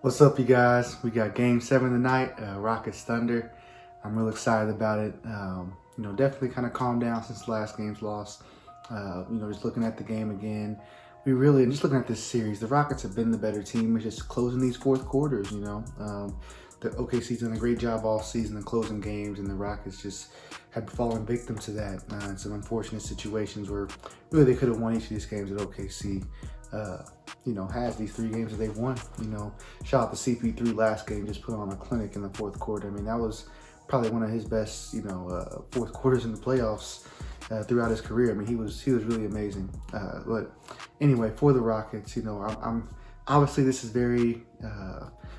What's up, you guys? We got Game 7 tonight, Rockets Thunder. I'm real excited about it. Definitely kind of calmed down since last game's loss. Just looking at the game again, just looking at this series, the Rockets have been the better team. It's just closing these fourth quarters, The OKC's done a great job all season in closing games, and the Rockets just have fallen victim to that in some unfortunate situations where really they could have won each of these games at OKC. Has these 3 games that they've won. Shout out to CP3 last game, just put on a clinic in the fourth quarter. I mean, that was probably one of his best, fourth quarters in the playoffs throughout his career. I mean, he was really amazing. But anyway, for the Rockets, I'm obviously this is very.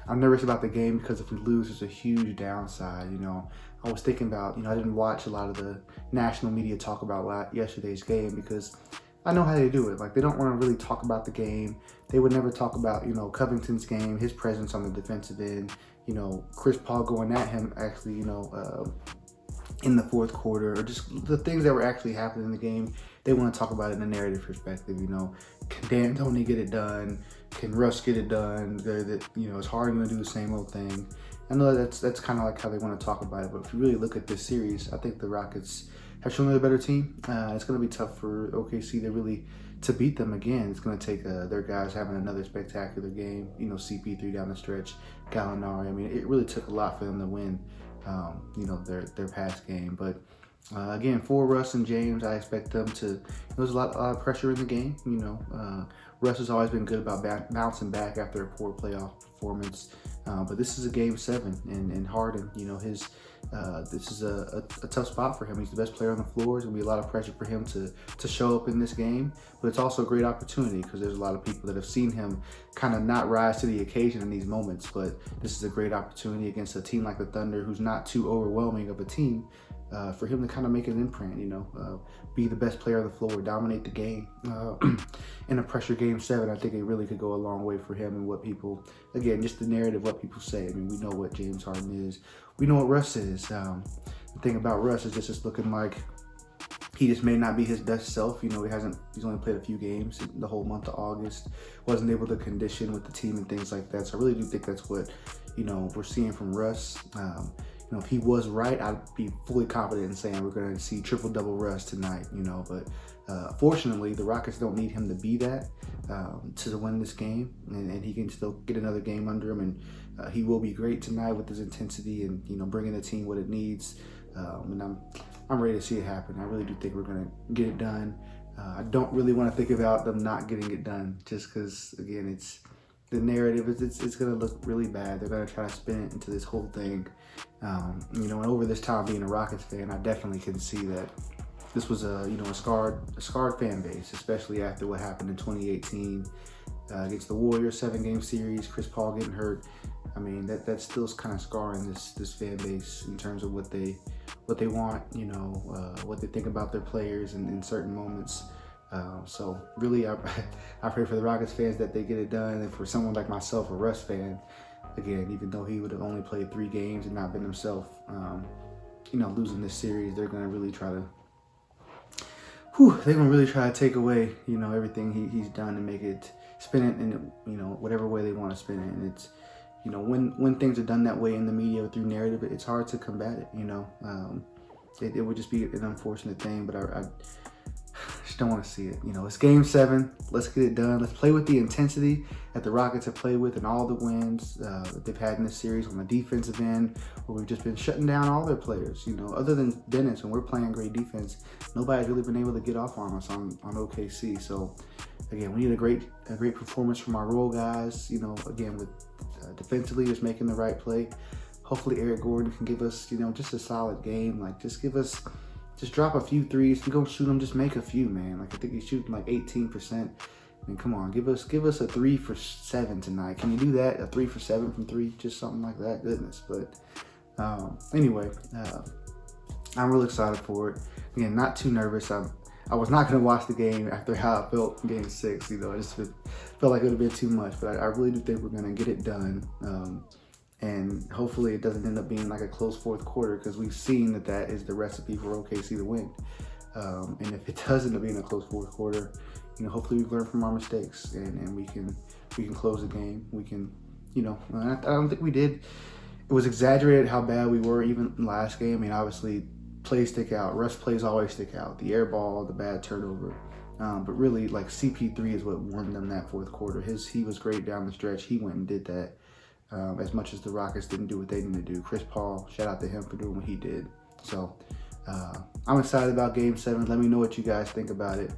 I'm nervous about the game because if we lose, there's a huge downside. I was thinking about, I didn't watch a lot of the national media talk about yesterday's game because I know how they do it. Like, they don't want to really talk about the game. They would never talk about, Covington's game, his presence on the defensive end, Chris Paul going at him actually, in the fourth quarter, or just the things that were actually happening in the game. They want to talk about it in a narrative perspective, Can D'Antoni get it done? Can Russ get it done? Is Harden going to do the same old thing? I know that's kind of like how they want to talk about it, but if you really look at this series, I think the Rockets have shown they're a better team. It's going to be tough for OKC to beat them again. It's going to take their guys having another spectacular game. CP3 down the stretch, Gallinari. I mean, it really took a lot for them to win. Their past game, but again, for Russ and James, I expect them to. There's a lot of pressure in the game. Russ has always been good about bouncing back after a poor playoff performance, but this is a Game 7, and Harden, this is a tough spot for him. He's the best player on the floor. There's gonna be a lot of pressure for him to show up in this game, but it's also a great opportunity because there's a lot of people that have seen him kind of not rise to the occasion in these moments. But this is a great opportunity against a team like the Thunder, who's not too overwhelming of a team, for him to kind of make an imprint. Be the best player on the floor, dominate the game in a pressure Game 7. I think it really could go a long way for him and what people, again, just the narrative, what people say. I mean, we know what James Harden is. We know what Russ is. The thing about Russ is just looking like he just may not be his best self. He's only played a few games in the whole month of August. Wasn't able to condition with the team and things like that. So I really do think that's what, we're seeing from Russ. If he was right, I'd be fully confident in saying we're going to see triple-double Russ tonight, but fortunately, the Rockets don't need him to be that to win this game, and he can still get another game under him, and he will be great tonight with his intensity and, bringing the team what it needs, and I'm ready to see it happen. I really do think we're going to get it done. I don't really want to think about them not getting it done just because, again, it's the narrative it's going to look really bad. They're going to try to spin it into this whole thing. And over this time being a Rockets fan, I definitely can see that this was a scarred fan base, especially after what happened in 2018 against the Warriors 7-game series, Chris Paul getting hurt. I mean, that's still kind of scarring this fan base in terms of what they want, what they think about their players in certain moments. So really, I pray for the Rockets fans that they get it done. And for someone like myself, a Russ fan, again, even though he would have only played 3 games and not been himself, losing this series, they're going to really try to, take away, everything he's done and make it, spin it in, whatever way they want to spin it. And it's, when things are done that way in the media through narrative, it's hard to combat it, it would just be an unfortunate thing, but I just don't want to see it. It's Game 7. Let's get it done. Let's play with the intensity that the Rockets have played with and all the wins that they've had in this series on the defensive end, where we've just been shutting down all their players. Other than Dennis, when we're playing great defense, nobody's really been able to get off on us on OKC. So, again, we need a great performance from our role guys. Again, with defensively, just making the right play. Hopefully, Eric Gordon can give us, just a solid game. Like, just drop a few threes. If you're gonna shoot them, just make a few, man. Like, I think he's shooting like 18%. I mean, come on, give us a 3 for 7 tonight. Can you do that? A 3 for 7 from 3, just something like that. Goodness. But anyway, I'm really excited for it. Again, not too nervous. I was not gonna watch the game after how I felt in Game 6. I just felt like it would have been too much. But I really do think we're gonna get it done. And hopefully it doesn't end up being like a close fourth quarter, because we've seen that is the recipe for OKC to win. And if it does end up being a close fourth quarter, hopefully we learn from our mistakes and we can close the game. We can I don't think we did. It was exaggerated how bad we were even last game. I mean, obviously, plays stick out. Russ plays always stick out. The air ball, the bad turnover. But really, like CP3 is what won them that fourth quarter. He was great down the stretch. He went and did that. As much as the Rockets didn't do what they needed to do. Chris Paul, shout out to him for doing what he did. So I'm excited about Game 7. Let me know what you guys think about it.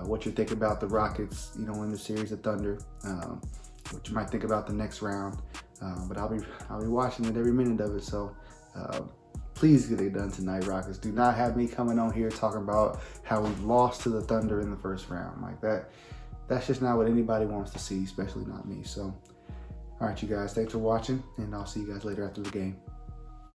What you think about the Rockets, in the series of Thunder. What you might think about the next round. But I'll be watching it every minute of it. So please get it done tonight, Rockets. Do not have me coming on here talking about how we lost to the Thunder in the first round. Like that. That's just not what anybody wants to see, especially not me. So, all right, you guys, thanks for watching, and I'll see you guys later after the game.